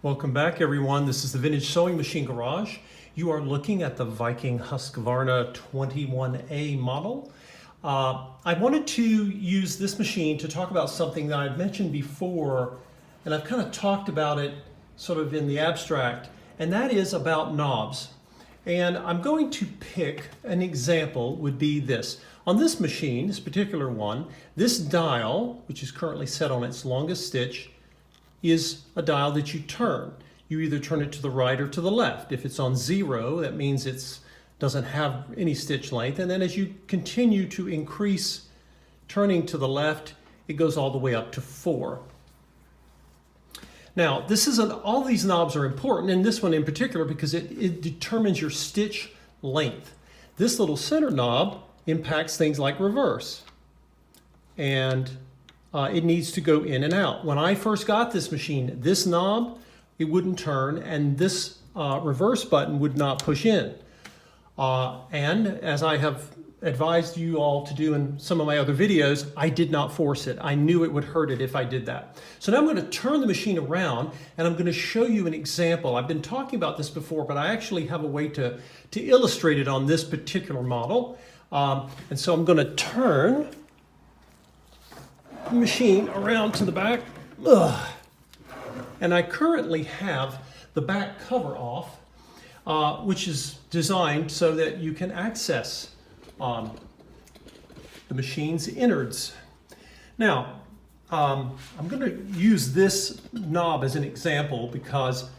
Welcome back, everyone. This is the Vintage Sewing Machine Garage. You are looking at the Viking Husqvarna 21A model. I wanted to use this machine to talk about something that I've mentioned before, and I've kind of talked about it sort of in the abstract, and that is about knobs. And I'm going to pick an example would be this. On this machine, this particular one, this dial, which is currently set on its longest stitch, is a dial that you turn. You either turn it to the right or to the left. If it's on 0, that means it doesn't have any stitch length. And then as you continue to increase turning to the left, it goes all the way up to 4. Now, all these knobs are important, and this one in particular because it determines your stitch length. This little center knob impacts things like reverse, and it needs to go in and out. When I first got this machine, this knob, it wouldn't turn, and this reverse button would not push in. And as I have advised you all to do in some of my other videos, I did not force it. I knew it would hurt it if I did that. So now I'm going to turn the machine around, and I'm going to show you an example. I've been talking about this before, but I actually have a way to illustrate it on this particular model. And so I'm going to turn the machine around to the back. And I currently have the back cover off, which is designed so that you can access the machine's innards. Now, I'm going to use this knob as an example because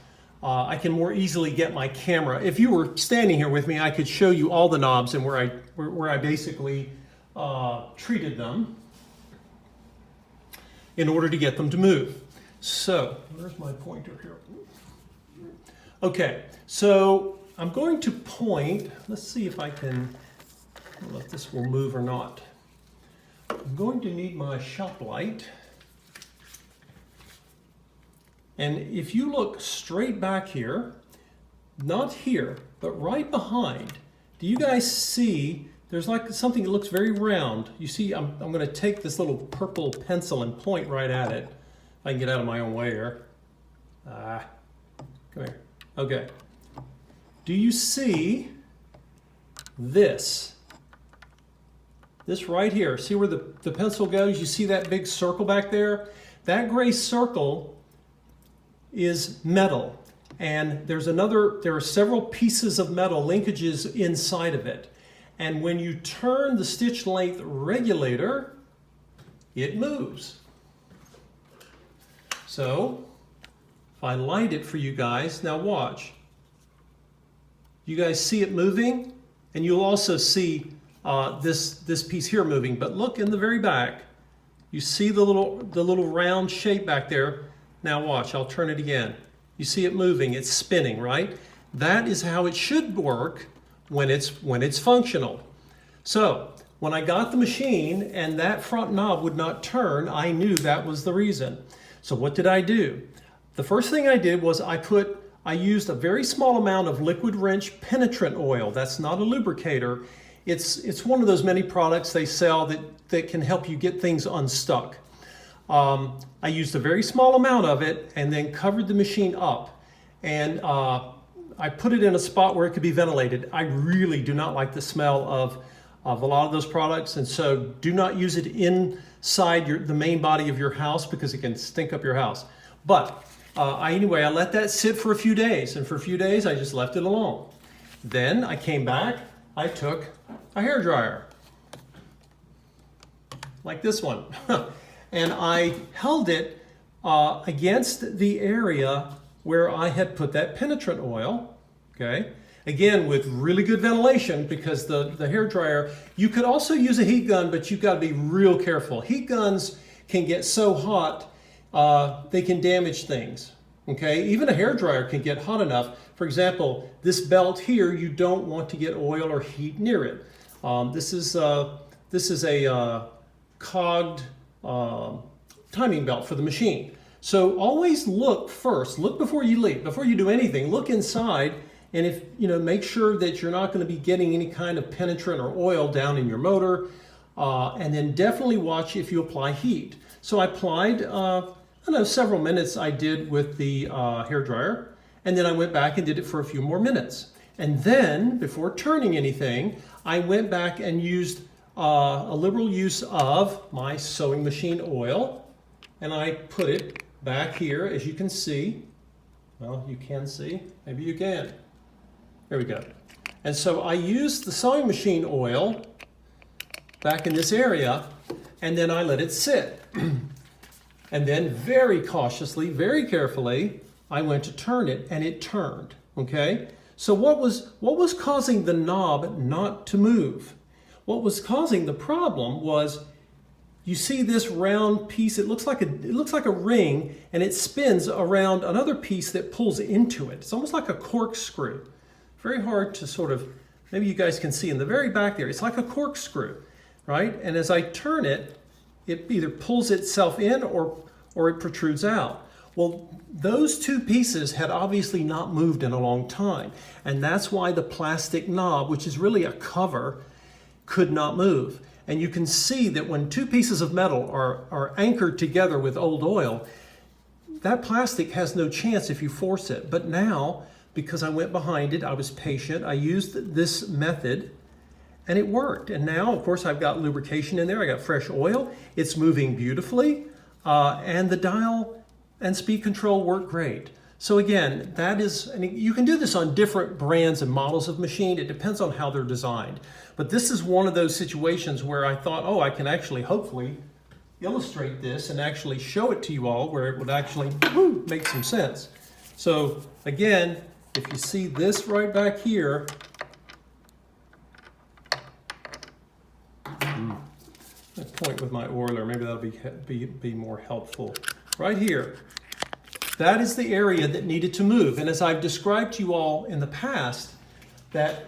I can more easily get my camera. If you were standing here with me, I could show you all the knobs and where I basically treated them in order to get them to move. So, where's my pointer here? Okay, so I'm going to point, let's see if I can, I don't know if this will move or not. I'm going to need my shop light. And if you look straight back here, not here, but right behind, do you guys see there's like something that looks very round? You see, I'm going to take this little purple pencil and point right at it. If I can get out of my own way here. Come here. Okay. Do you see this? This right here. See where the pencil goes? You see that big circle back there? That gray circle is metal. And there are several pieces of metal linkages inside of it. And when you turn the stitch length regulator, it moves. So, if I light it for you guys, now watch. You guys see it moving? And you'll also see this piece here moving. But look in the very back. You see the little round shape back there. Now watch, I'll turn it again. You see it moving, it's spinning, right? That is how it should work when it's functional. So when I got the machine and that front knob would not turn, I knew that was the reason. So what did I do? The first thing I did was I used a very small amount of liquid wrench penetrant oil. That's not a lubricator. It's one of those many products they sell that can help you get things unstuck. I used a very small amount of it and then covered the machine up. And I put it in a spot where it could be ventilated. I really do not like the smell of a lot of those products, and so do not use it inside the main body of your house because it can stink up your house. But anyway, I let that sit for a few days, and for a few days I just left it alone. Then I came back, I took a hairdryer, like this one, and I held it against the area where I had put that penetrant oil, okay? Again, with really good ventilation because the hairdryer, you could also use a heat gun, but you've got to be real careful. Heat guns can get so hot, they can damage things, okay? Even a hairdryer can get hot enough. For example, this belt here, you don't want to get oil or heat near it. This is a cogged timing belt for the machine. So always look first, look before you leave, before you do anything, look inside, and if make sure that you're not going to be getting any kind of penetrant or oil down in your motor, and then definitely watch if you apply heat. So I applied I don't know, several minutes I did with the hair dryer, and then I went back and did it for a few more minutes. And then, before turning anything, I went back and used a liberal use of my sewing machine oil, and I put it back here, as you can see. Well, you can see, maybe you can. There we go. And so I used the sewing machine oil back in this area, and then I let it sit. And then very cautiously, very carefully, I went to turn it, and it turned, okay? So what was causing the knob not to move? What was causing the problem was, you see this round piece, it looks like a ring, and it spins around another piece that pulls into it. It's almost like a corkscrew. Very hard to sort of, maybe you guys can see in the very back there, it's like a corkscrew, right? And as I turn it, it either pulls itself in or it protrudes out. Well, those two pieces had obviously not moved in a long time, and that's why the plastic knob, which is really a cover, could not move. And you can see that when two pieces of metal are anchored together with old oil, that plastic has no chance if you force it. But now, because I went behind it, I was patient, I used this method, and it worked. And now, of course, I've got lubrication in there, I got fresh oil, it's moving beautifully, and the dial and speed control work great. So again, that is, and you can do this on different brands and models of machine. It depends on how they're designed. But this is one of those situations where I thought, oh, I can actually hopefully illustrate this and actually show it to you all where it would actually make some sense. So again, if you see this right back here, I point with my oiler, maybe that'll be more helpful. Right here, that is the area that needed to move. And as I've described to you all in the past, that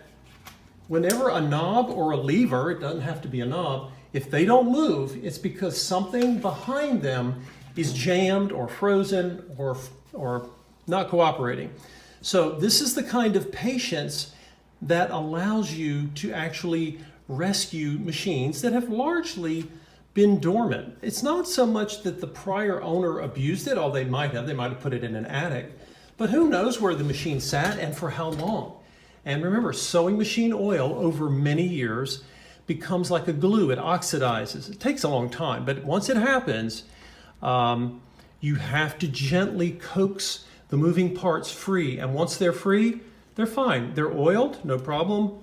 whenever a knob or a lever, it doesn't have to be a knob, if they don't move, it's because something behind them is jammed or frozen or not cooperating. So this is the kind of patience that allows you to actually rescue machines that have largely been dormant. It's not so much that the prior owner abused it, although they might have put it in an attic, but who knows where the machine sat and for how long. And remember, sewing machine oil over many years becomes like a glue. It oxidizes. It takes a long time, but once it happens, you have to gently coax the moving parts free. And once they're free, they're fine. They're oiled, no problem.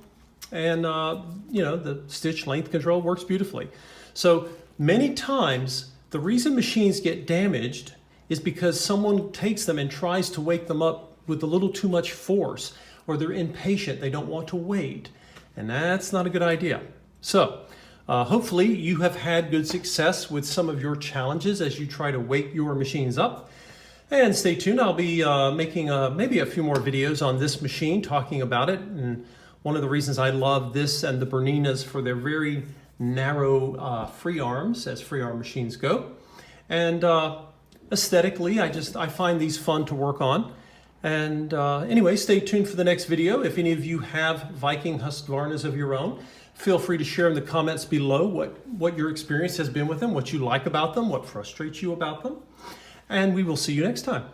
And the stitch length control works beautifully. So many times, the reason machines get damaged is because someone takes them and tries to wake them up with a little too much force, or they're impatient, they don't want to wait. And that's not a good idea. So hopefully you have had good success with some of your challenges as you try to wake your machines up. And stay tuned, I'll be making maybe a few more videos on this machine, talking about it. And one of the reasons I love this and the Berninas for their very narrow free arms, as free arm machines go. And aesthetically, I find these fun to work on. And anyway, stay tuned for the next video. If any of you have Viking Husqvarnas of your own, feel free to share in the comments below what your experience has been with them, what you like about them, what frustrates you about them. And we will see you next time.